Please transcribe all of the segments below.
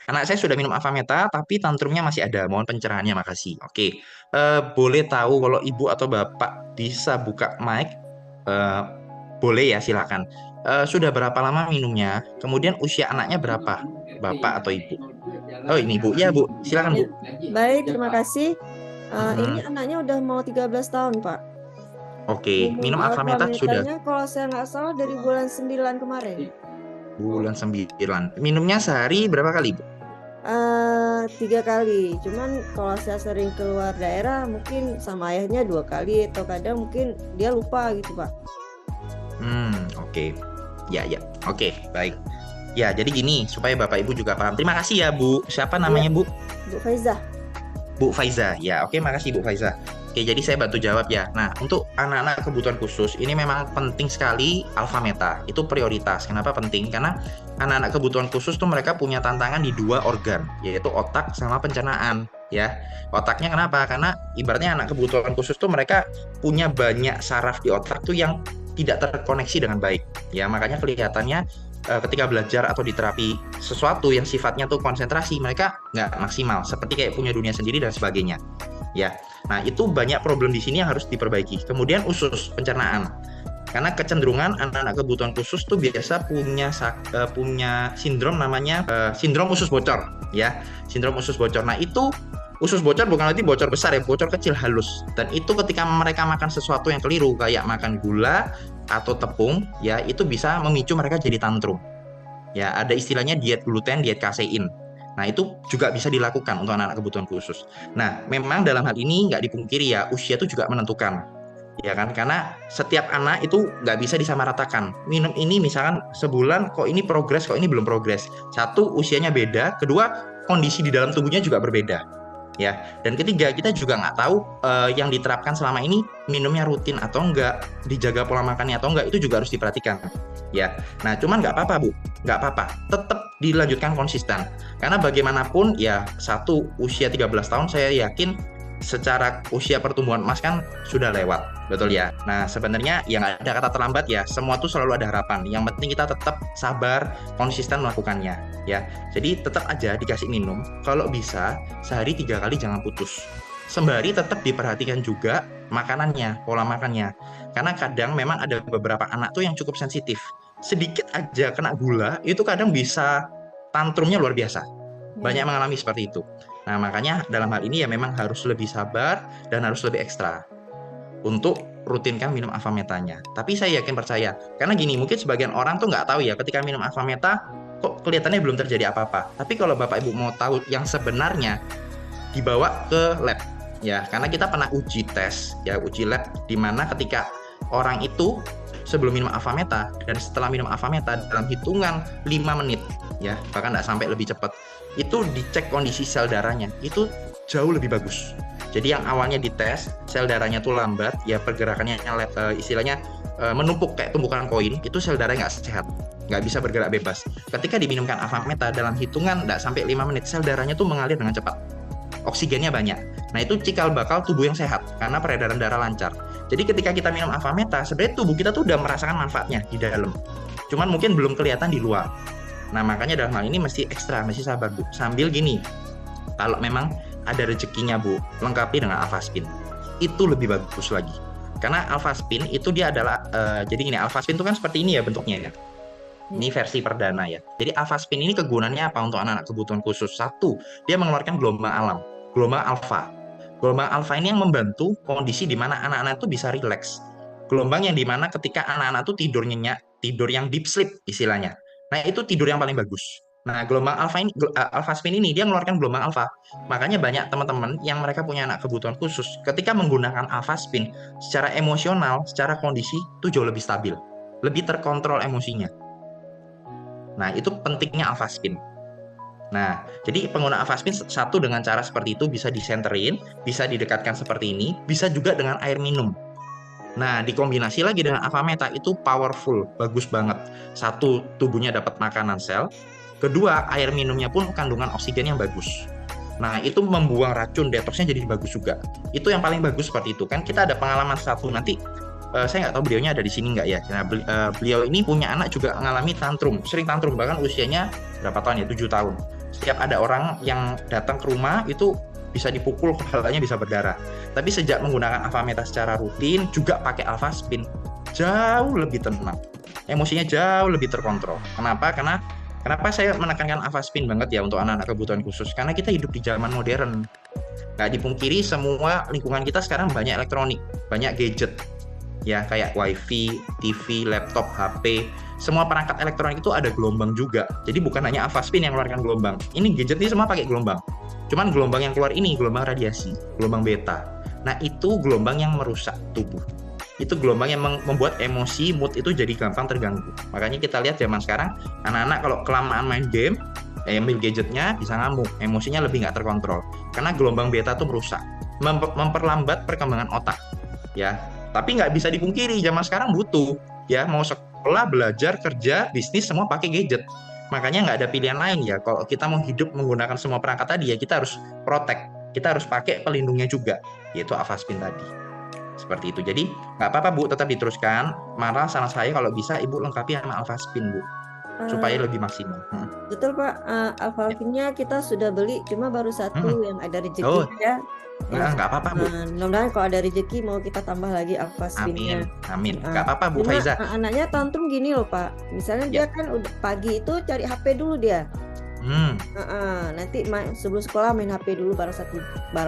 Anak saya sudah minum Avameta, tapi tantrumnya masih ada. Mohon pencerahannya, makasih. Oke. Boleh tahu kalau ibu atau bapak bisa buka mic? Eh, boleh ya, silakan. Sudah berapa lama minumnya? Kemudian usia anaknya berapa? Bapak atau ibu? Oh, ini bu. Ya, bu. Silakan, Ya, bu. baik, terima kasih. Ini Mm-mm. anaknya udah mau 13 tahun, Pak. Oke. Minum Minum Avameta sudah Alfametanya kalau saya nggak salah dari bulan 9 kemarin. bulan 9. Minumnya sehari berapa kali, bu? 3 kali. Cuman kalau saya sering keluar daerah, mungkin sama ayahnya 2 kali atau kadang mungkin dia lupa gitu, Pak. Oke. Ya, ya. Oke, baik. Ya, jadi gini, supaya Bapak Ibu juga paham. Terima kasih ya, Bu. Siapa Iya, namanya, Bu? Bu Faizah. Bu Faiza. Ya, oke, makasih Bu Faiza. Oke, jadi saya bantu jawab ya. Nah, untuk anak-anak kebutuhan khusus, ini memang penting sekali Alfameta. Itu prioritas. Kenapa penting? Karena anak-anak kebutuhan khusus tuh mereka punya tantangan di dua organ, yaitu otak sama pencernaan. Ya, otaknya kenapa? Karena ibaratnya anak kebutuhan khusus tuh mereka punya banyak saraf di otak tuh yang tidak terkoneksi dengan baik. Ya, makanya kelihatannya ketika belajar atau di terapi sesuatu yang sifatnya tuh konsentrasi, mereka nggak maksimal, seperti kayak punya dunia sendiri dan sebagainya. Ya, nah itu banyak problem di sini yang harus diperbaiki. Kemudian usus pencernaan, karena kecenderungan anak-anak kebutuhan khusus tuh biasa punya sindrom namanya sindrom usus bocor, ya, sindrom usus bocor. Nah itu usus bocor bukan berarti bocor besar ya, bocor kecil halus. Dan itu ketika mereka makan sesuatu yang keliru kayak makan gula atau tepung, ya itu bisa memicu mereka jadi tantrum. Ya, ada istilahnya diet gluten, diet kasein. Nah, itu juga bisa dilakukan untuk anak-anak kebutuhan khusus. Nah, memang dalam hal ini nggak dipungkiri ya, usia itu juga menentukan. Ya kan, karena setiap anak itu nggak bisa disamaratakan. Minum ini misalkan sebulan, kok ini progres, kok ini belum progres. Satu, usianya beda. Kedua, kondisi di dalam tubuhnya juga berbeda. Ya, dan ketiga, kita juga nggak tahu yang diterapkan selama ini minumnya rutin atau enggak, dijaga pola makannya atau enggak, itu juga harus diperhatikan. Ya, nah cuman nggak apa-apa bu, nggak apa-apa, tetap dilanjutkan konsisten. Karena bagaimanapun ya, satu, usia 13 tahun saya yakin secara usia pertumbuhan emas kan sudah lewat, betul ya. Nah sebenarnya yang ada kata terlambat ya, semua tuh selalu ada harapan. Yang penting kita tetap sabar, konsisten melakukannya ya. Jadi tetap aja dikasih minum, kalau bisa sehari 3 kali jangan putus. Sembari tetap diperhatikan juga makanannya, pola makannya. Karena kadang memang ada beberapa anak tuh yang cukup sensitif. Sedikit aja kena gula, itu kadang bisa tantrumnya luar biasa. Banyak Ya. mengalami seperti itu. Nah, makanya dalam hal ini ya memang harus lebih sabar dan harus lebih ekstra untuk rutinkan minum Avametanya. Tapi saya yakin percaya, karena gini, mungkin sebagian orang tuh nggak tahu ya, ketika minum Avameta kok kelihatannya belum terjadi apa-apa. Tapi kalau Bapak Ibu mau tahu yang sebenarnya, dibawa ke lab ya, karena kita pernah uji tes ya, uji lab di mana ketika orang itu sebelum minum Avameta dan setelah minum Avameta dalam hitungan 5 menit ya, bahkan nggak sampai, lebih cepat, itu dicek kondisi sel darahnya itu jauh lebih bagus. Jadi yang awalnya dites sel darahnya tuh lambat ya, pergerakannya istilahnya menumpuk kayak tumpukan koin, itu sel darahnya nggak sehat, nggak bisa bergerak bebas. Ketika diminumkan Avameta dalam hitungan nggak sampai 5 menit, sel darahnya tuh mengalir dengan cepat, oksigennya banyak. Nah itu cikal bakal tubuh yang sehat karena peredaran darah lancar. Jadi ketika kita minum Avameta, sebenarnya tubuh kita tuh udah merasakan manfaatnya di dalam. Cuman mungkin belum kelihatan di luar. Nah makanya dalam hal ini mesti ekstra, mesti sabar bu. Sambil gini, kalau memang ada rezekinya bu, lengkapi dengan Alfaspin. Itu lebih bagus lagi. Karena Alfaspin itu dia adalah, jadi gini, Alfaspin itu kan seperti ini ya bentuknya ya. Ini versi perdana ya. Jadi Alfaspin ini kegunaannya apa untuk anak-anak kebutuhan khusus? Satu, dia mengeluarkan gelombang alam, gelombang alfa. Gelombang alfa ini yang membantu kondisi di mana anak-anak itu bisa rileks. Gelombang yang dimana ketika anak-anak itu tidur nyenyak, tidur yang deep sleep istilahnya. Nah itu tidur yang paling bagus. Nah gelombang alfa ini, alfa spin ini dia mengeluarkan gelombang alfa. Makanya banyak teman-teman yang mereka punya anak kebutuhan khusus, ketika menggunakan alfa spin, secara emosional, secara kondisi itu jauh lebih stabil, lebih terkontrol emosinya. Nah itu pentingnya alfa spin. Nah, jadi pengguna Avaspin satu dengan cara seperti itu bisa disenterin, bisa didekatkan seperti ini, bisa juga dengan air minum. Nah, dikombinasi lagi dengan Avameta itu powerful, bagus banget. Satu, tubuhnya dapat makanan sel. Kedua, air minumnya pun kandungan oksigen yang bagus. Nah, itu membuang racun, detoxnya jadi bagus juga. Itu yang paling bagus seperti itu. Kan kita ada pengalaman satu, nanti saya nggak tahu beliaunya ada di sini nggak ya. Nah, beliau ini punya anak juga mengalami tantrum, sering tantrum, bahkan usianya berapa tahun ya, 7 tahun. setiap ada orang yang datang ke rumah itu bisa dipukul, kepalanya bisa berdarah. Tapi sejak menggunakan Avameta secara rutin, juga pakai Alphaspin, jauh lebih tenang. Emosinya jauh lebih terkontrol. Kenapa? Kenapa saya menekankan Alphaspin banget ya untuk anak-anak kebutuhan khusus? Karena kita hidup di zaman modern. Nggak dipungkiri semua lingkungan kita sekarang banyak elektronik, banyak gadget. Ya, kayak wifi, TV, laptop, HP, semua perangkat elektronik itu ada gelombang juga. Jadi bukan hanya Alphaspin yang mengeluarkan gelombang. Ini gadget ini semua pakai gelombang. Cuman gelombang yang keluar ini gelombang radiasi, gelombang beta. Nah, itu gelombang yang merusak tubuh. Itu gelombang yang membuat emosi, mood itu jadi gampang terganggu. Makanya kita lihat zaman sekarang, anak-anak kalau kelamaan main game, ambil gadgetnya bisa ngamuk, emosinya lebih nggak terkontrol. Karena gelombang beta itu merusak, memperlambat perkembangan otak. Ya, tapi nggak bisa dipungkiri zaman sekarang butuh. Ya, mau sekolah, belajar, kerja, bisnis, semua pakai gadget. Makanya nggak ada pilihan lain ya. Kalau kita mau hidup menggunakan semua perangkat tadi ya kita harus protect. Kita harus pakai pelindungnya juga, yaitu Avastin tadi. Seperti itu. Jadi nggak apa-apa Bu, tetap diteruskan. Malah saran saya kalau bisa Ibu lengkapi sama Alphaspin Bu, supaya lebih maksimal. Betul Pak, Alphaspinnya kita sudah beli, cuma baru satu yang ada rezeki Oh, ya. nggak apa-apa Bu. Mudah-mudahan kalau ada rezeki mau kita tambah lagi Alphaspinnya. Amin. Nggak apa-apa Bu Cuma Faiza. anaknya tantrum gini loh Pak, misalnya dia kan udah pagi itu cari HP dulu dia. Nanti sebelum sekolah main HP dulu baru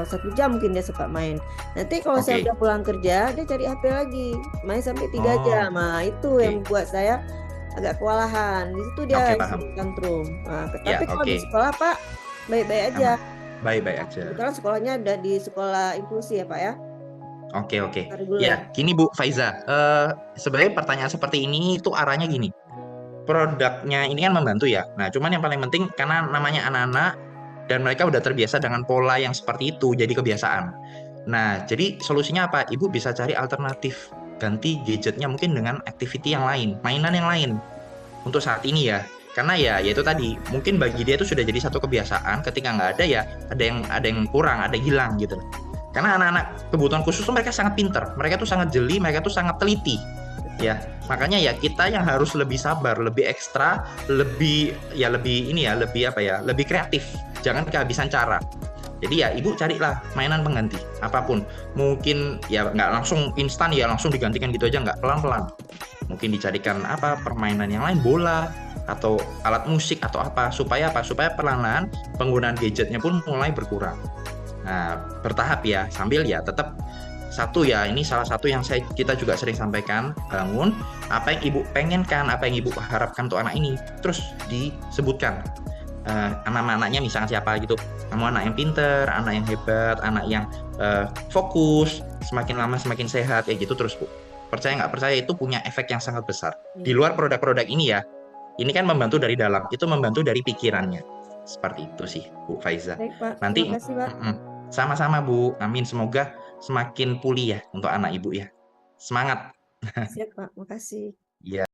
satu jam mungkin dia sempat main. Nanti kalau saya udah pulang kerja dia cari HP lagi, main sampai 3 jam. Nah itu yang membuat saya agak kewalahan. Di situ dia tantrum. Tapi kalau di sekolah Pak baik-baik aja. Baik-baik aja. Kebetulan sekolahnya udah di sekolah inklusi ya Pak ya. Oke. Ya, gini Bu Faiza. Sebenarnya pertanyaan seperti ini itu arahnya gini. Produknya ini kan membantu ya. Nah, cuman yang paling penting karena namanya anak-anak dan mereka udah terbiasa dengan pola yang seperti itu, jadi kebiasaan. Nah, jadi solusinya apa? Ibu bisa cari alternatif. Ganti gadgetnya mungkin dengan activity yang lain, mainan yang lain. Untuk saat ini ya. Karena ya itu tadi, mungkin bagi dia itu sudah jadi satu kebiasaan, ketika nggak ada ya ada yang kurang, ada yang hilang gitu. Karena anak-anak kebutuhan khusus tuh mereka sangat pinter, mereka tuh sangat jeli, mereka tuh sangat teliti. Ya, makanya ya kita yang harus lebih sabar, lebih ekstra, lebih kreatif. Jangan kehabisan cara. Jadi ya ibu carilah mainan pengganti apapun. Mungkin ya nggak langsung instan ya langsung digantikan gitu aja, nggak, pelan-pelan. Mungkin dicarikan permainan yang lain, bola atau alat musik atau supaya perlahan-lahan penggunaan gadgetnya pun mulai berkurang. Nah, bertahap ya, sambil ya tetap satu ya, ini salah satu yang kita juga sering sampaikan, bangun apa yang ibu pengenkan, apa yang ibu harapkan untuk anak ini, terus disebutkan anak-anaknya misalnya siapa gitu, kamu anak yang pinter, anak yang hebat, anak yang fokus, semakin lama semakin sehat ya gitu terus Bu. Percaya nggak percaya itu punya efek yang sangat besar. Di luar produk-produk ini ya, ini kan membantu dari dalam, itu membantu dari pikirannya. Seperti itu sih Bu Faiza. Baik, Pak. Nanti terima kasih Pak. Sama-sama Bu, amin, semoga semakin pulih ya untuk anak ibu ya. Semangat. Siap Pak, makasih. Ya.